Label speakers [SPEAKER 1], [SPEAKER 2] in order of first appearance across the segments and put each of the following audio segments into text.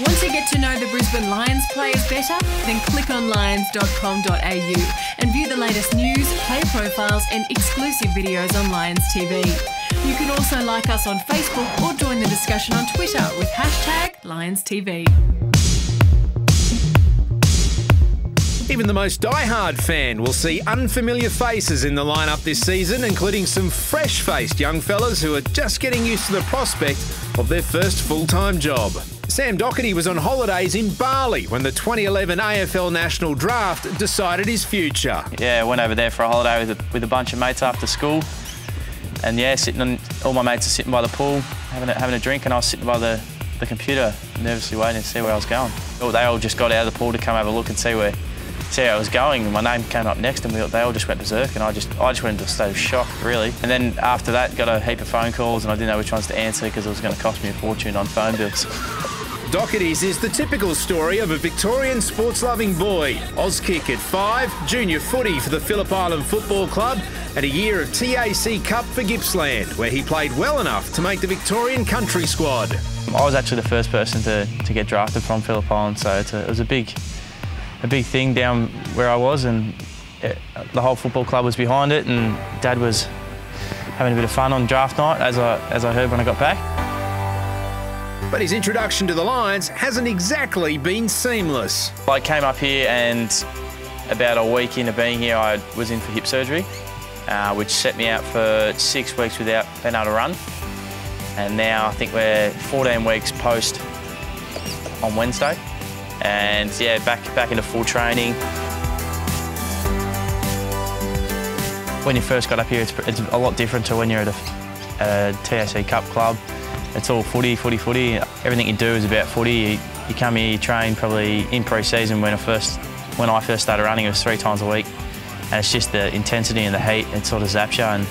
[SPEAKER 1] Want to get to know the Brisbane Lions players better? Then click on lions.com.au and view the latest news, player profiles and exclusive videos on Lions TV. You can also like us on Facebook or join the discussion on Twitter with #LionsTV.
[SPEAKER 2] Even the most die-hard fan will see unfamiliar faces in the lineup this season, including some fresh-faced young fellas who are just getting used to the prospect of their first full-time job. Sam Docherty was on holidays in Bali when the 2011 AFL National Draft decided his future.
[SPEAKER 3] Yeah, I went over there for a holiday with a bunch of mates after school. And yeah, all my mates are sitting by the pool, having a drink, and I was sitting by the computer, nervously waiting to see where I was going. They all just got out of the pool to come have a look and see how I was going, and my name came up next and they all just went berserk, and I just went into a state of shock, really. And then after that, got a heap of phone calls and I didn't know which ones to answer because it was going to cost me a fortune on phone bills.
[SPEAKER 2] Docherty's is the typical story of a Victorian sports-loving boy. Auskick at 5, junior footy for the Phillip Island Football Club, and a year of TAC Cup for Gippsland, where he played well enough to make the Victorian country squad.
[SPEAKER 3] I was actually the first person to get drafted from Phillip Island, so it was a big thing down where I was, and the whole football club was behind it, and Dad was having a bit of fun on draft night, as I heard when I got back.
[SPEAKER 2] But his introduction to the Lions hasn't exactly been seamless.
[SPEAKER 3] I came up here, and about a week into being here, I was in for hip surgery, which set me out for 6 weeks without being able to run. And now I think we're 14 weeks post on Wednesday. And yeah, back into full training. When you first got up here, it's a lot different to when you're at a TAC Cup club. It's all footy. Everything you do is about footy. You come here, you train probably in pre-season. When I first started running, it was 3 times a week. And it's just the intensity and the heat, it sort of zaps you, and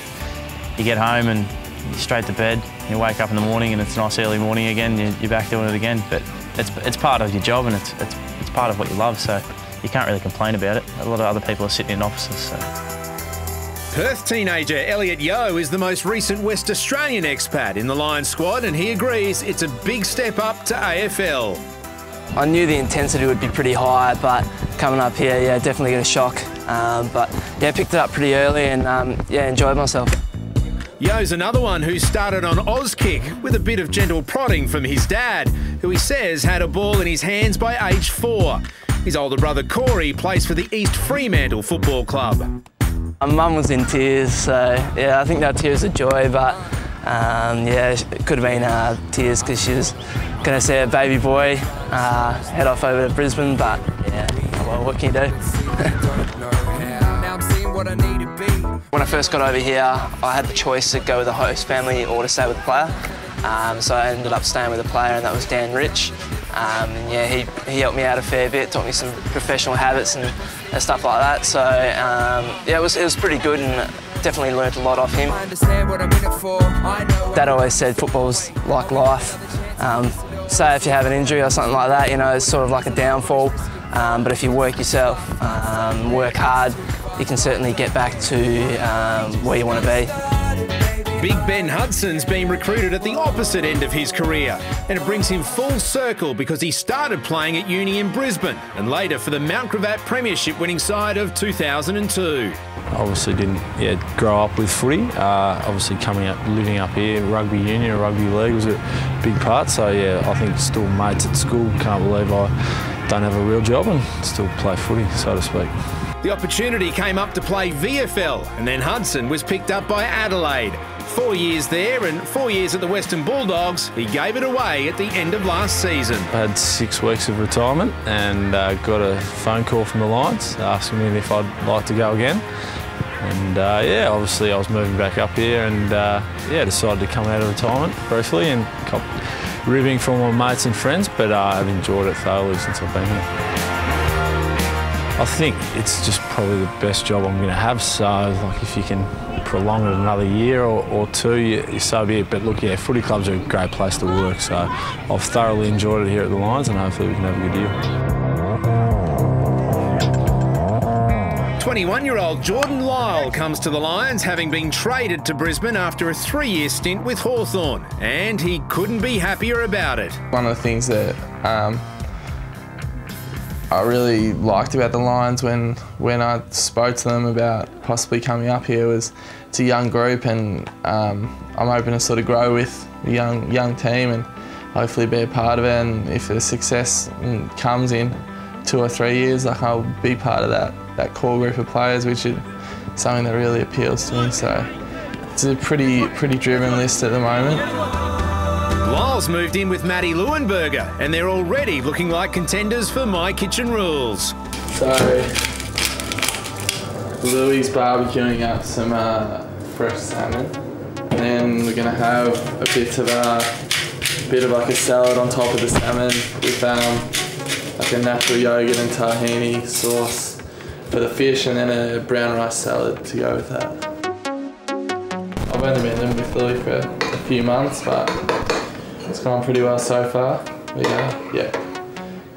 [SPEAKER 3] you get home and you're straight to bed. You wake up in the morning and it's a nice early morning again, you're back doing it again. But it's part of your job, and it's part of what you love, so you can't really complain about it. A lot of other people are sitting in offices, so.
[SPEAKER 2] Perth teenager Elliot Yeo is the most recent West Australian expat in the Lions squad, and he agrees it's a big step up to AFL.
[SPEAKER 4] I knew the intensity would be pretty high, but coming up here, yeah, definitely get a shock. But yeah, picked it up pretty early and yeah, enjoyed myself.
[SPEAKER 2] Yeo's another one who started on Auskick with a bit of gentle prodding from his dad, who he says had a ball in his hands by age 4. His older brother Corey plays for the East Fremantle Football Club.
[SPEAKER 4] My mum was in tears, so yeah, I think they were tears of joy, but yeah, it could have been tears because she was going to see her baby boy head off over to Brisbane, but yeah, well, what can you do? When I first got over here, I had the choice to go with the host family or to stay with the player. So I ended up staying with the player, and that was Dan Rich. And yeah, he helped me out a fair bit, taught me some professional habits and stuff like that. So yeah, it was pretty good, and definitely learnt a lot off him. Dad always said football's like life. Say if you have an injury or something like that, you know, it's sort of like a downfall. But if you work yourself, work hard, you can certainly get back to where you want to be.
[SPEAKER 2] Big Ben Hudson's been recruited at the opposite end of his career, and it brings him full circle because he started playing at uni in Brisbane and later for the Mount Gravatt Premiership winning side of 2002.
[SPEAKER 5] Obviously didn't grow up with footy. Obviously living up here, rugby union, rugby league was a big part. So yeah, I think still mates at school. Can't believe I don't have a real job and still play footy, so to speak.
[SPEAKER 2] The opportunity came up to play VFL, and then Hudson was picked up by Adelaide. 4 years there and 4 years at the Western Bulldogs, he gave it away at the end of last season.
[SPEAKER 5] I had 6 weeks of retirement and got a phone call from the Lions asking me if I'd like to go again. And yeah, obviously I was moving back up here and yeah, decided to come out of retirement briefly and cop ribbing from my mates and friends, but I've enjoyed it thoroughly since I've been here. I think it's just probably the best job I'm going to have, so like if you can prolong it another year or two, so be it. But look, yeah, footy clubs are a great place to work, so I've thoroughly enjoyed it here at the Lions and hopefully we can have a good year.
[SPEAKER 2] 21-year-old Jordan Lyle comes to the Lions, having been traded to Brisbane after a 3-year stint with Hawthorn, and he couldn't be happier about it.
[SPEAKER 6] One of the things that I really liked about the Lions when I spoke to them about possibly coming up here was it's a young group, and I'm hoping to sort of grow with a young team and hopefully be a part of it. And if the success comes in 2 or 3 years, like, I'll be part of that core group of players, which is something that really appeals to me. So it's a pretty driven list at the moment.
[SPEAKER 2] Lyle's moved in with Matty Leuenberger, and they're already looking like contenders for My Kitchen Rules.
[SPEAKER 6] So Louie's barbecuing up some fresh salmon, and then we're going to have a bit of like a salad on top of the salmon with like a natural yogurt and tahini sauce for the fish, and then a brown rice salad to go with that. I've only been living with Louie for a few months, but it's gone pretty well so far. Yeah,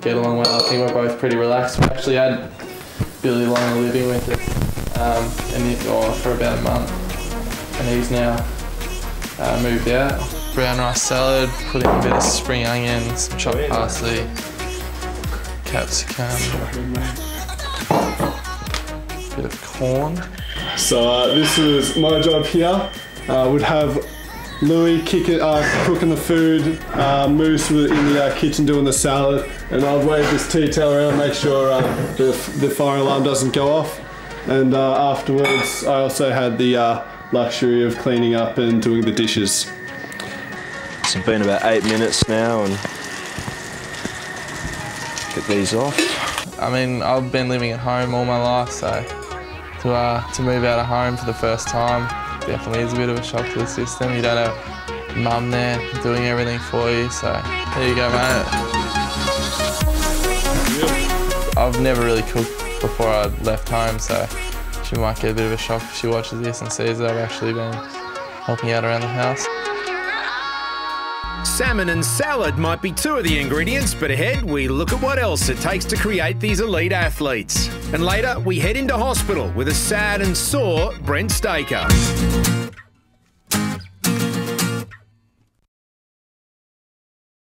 [SPEAKER 6] get along well. I think we're both pretty relaxed. We actually had Billy Longer living with us for about a month, and he's now moved out. Brown rice salad, put in a bit of spring onion, some chopped parsley, capsicum, a bit of corn.
[SPEAKER 7] So this is my job here. Would have Louie cooking the food, Moose in the kitchen doing the salad, and I'd wave this tea towel around, make sure the fire alarm doesn't go off. And afterwards, I also had the luxury of cleaning up and doing the dishes.
[SPEAKER 8] It's been about 8 minutes now, and get these off.
[SPEAKER 6] I mean, I've been living at home all my life, so to move out of home for the first time definitely is a bit of a shock to the system. You don't have mum there doing everything for you, so there you go, mate. I've never really cooked before I left home, so she might get a bit of a shock if she watches this and sees that I've actually been helping out around the house.
[SPEAKER 2] Salmon and salad might be 2 of the ingredients, but ahead we look at what else it takes to create these elite athletes. And later we head into hospital with a sad and sore Brent Staker.